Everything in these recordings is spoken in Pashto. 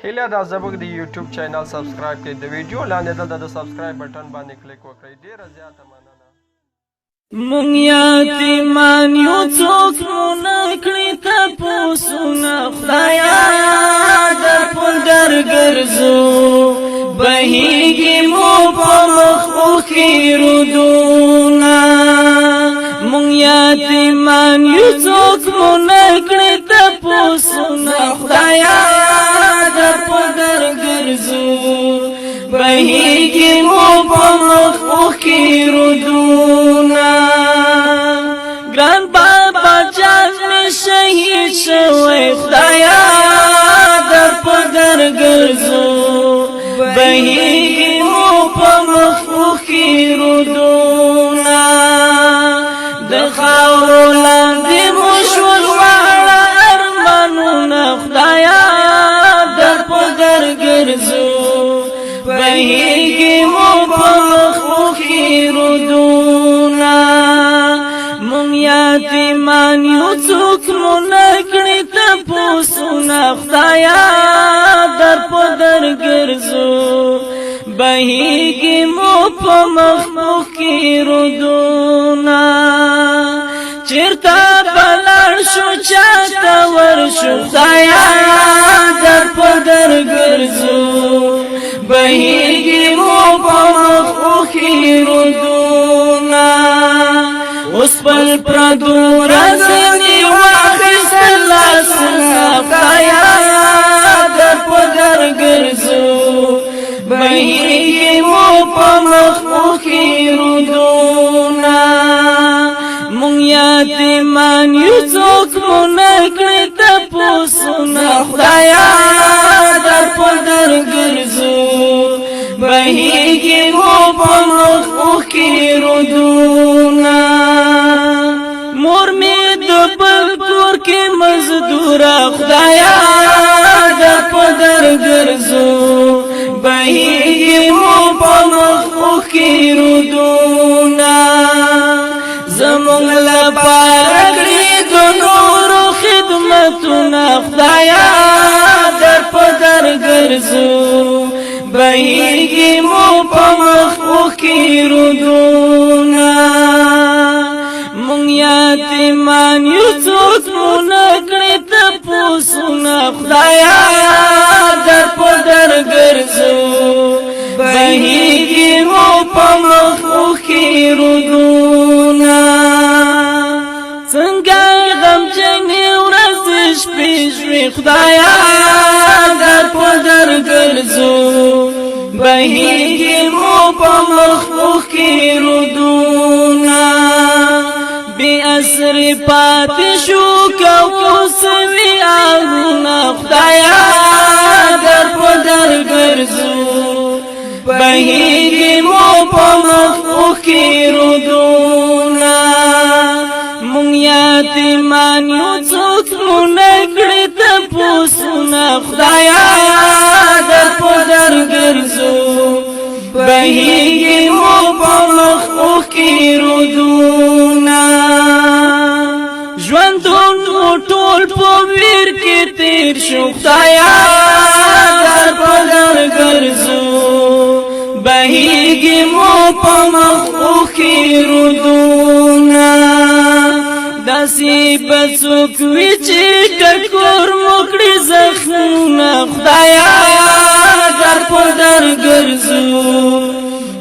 هیله دا زموږ د یوټیوب چینل سبسکرایب کړئ د ویډیو لاندې دلته د سبسکرایب بټن باندې کلیک وکړئ ډیره زیاته مننه مونږ یتیمان یو څوک مو نکړي تپوسونه خدایا در په در ګرځو بهیږي مو په مخ اوښکې رودونه مونږ یتیمان یو څوک مو نکړي تپوسونه خدایا در په در ګرځو بهیږي مو په مخ اوښکې رودونه ګران بابا جان می شهید شوی خدایا در په در ګرځو بهیږي مو په مخ اوښکې رودونه د خاورو لاندې مو شول واړه ارمانونه خدایا در په در ګرځو بهیږي مو په مخ اوښکې رودونه مونږ یتیمان یو څوک مو نکړي تپوسونه خدایا در په در ګرځو بهیږي مو په مخ اوښکې رودونه چېرته به لاړ شو چاته ورشو خدایا در په در ګرځو بهیږي مو په مخ اوښکې رودونه اوس پل پردو رازنې واخیستل لاسونه خدایا در په در ګرځو بهیږي مو په مخ اوښکې رودونه مونږ یتیمان یو څوک مو نکړي تپوسونه خدایا در په در ګرځو بهیږي مو په مخ اوښکې رودونه مور مې د بل کور کې مزدوره خدایا در په در ګرځو بهیږي مو په مخ اوښکې رودونه زمونږ لپاره کړي د نورو خدمتونه خدایا در په در ګرځو بهیږي مو په مخ اوښکې رودونه مونږ یتیمان یو څوک مو نکړي تپوسونه خدایا در په در ګرځو بهیږي مو په مخ اوښکې رودونه څنګه غمجنې ورځې شپې شوې خدایا در په در ګرځو بهیږي مو په مخ اوښکې رودونه بې اسرې پاتې شو که اوس وي آهونه خدایا در په در ګرځو بهیږي مو په مخ اوښکې رودونه مونږ یتیمان یو څوک مو نکړي تپوسونه خدایا در په در ګرځو بهیږي مو په مخ اوښکې رودونه ژوندون مو ټول په ویر کې تیر شو خدایا در په در ګرځو بهیږي مو په مخ اوښکې رودونه داسې به څوک وي چې ټکور مو کړي زخمونه خدایا در په در ګرځو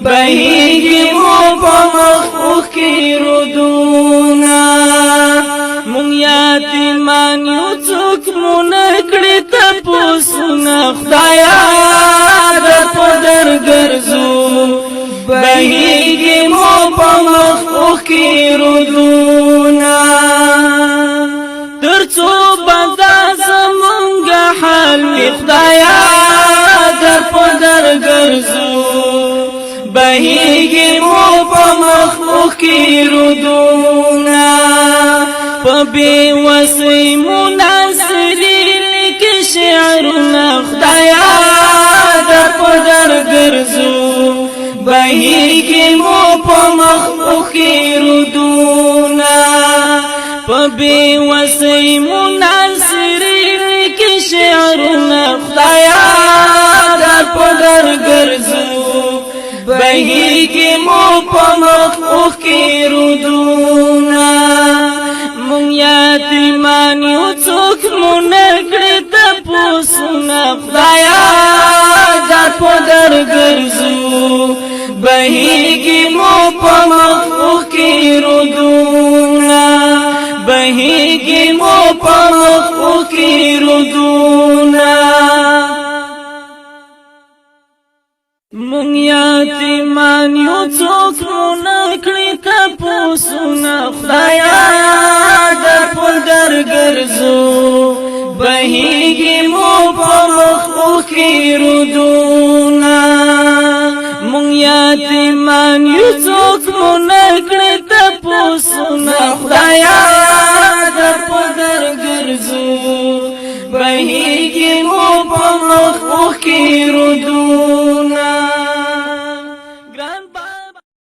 بهیږي مو په مخ اوښکې رودونه مونږ یتیمان یو څوک مو نکړي تپوسونه خدایا در په در ګرځو بهیږي مو په مخ اوښکې رودونه تر څو به دا زمونږ حال وي خدایا در په در ګرځو بهیږي مو په مخ اوښکې رودونه په بې وسۍ مو ناصري لیکي شعرونه خدایا در په در ګرځو بهیږي مو په مخ اوښکې رودونه په بې وسۍ مو ناصري لیکي شعرونه خدایا سونه خدایا در پدر ګرځو بهیږي مو په مخو کې رودونه بهیږي مو په مخو کې رودونه مونږ یتیمان یو څوک مو نکړي تپوسونه خدایا در پدر ګرځو بهیږي مو په مخو کې رودونه مونږ یتیمان یو څوک مو نکړي تپوسونه خدایا در پدر ګرځو بهیږي مو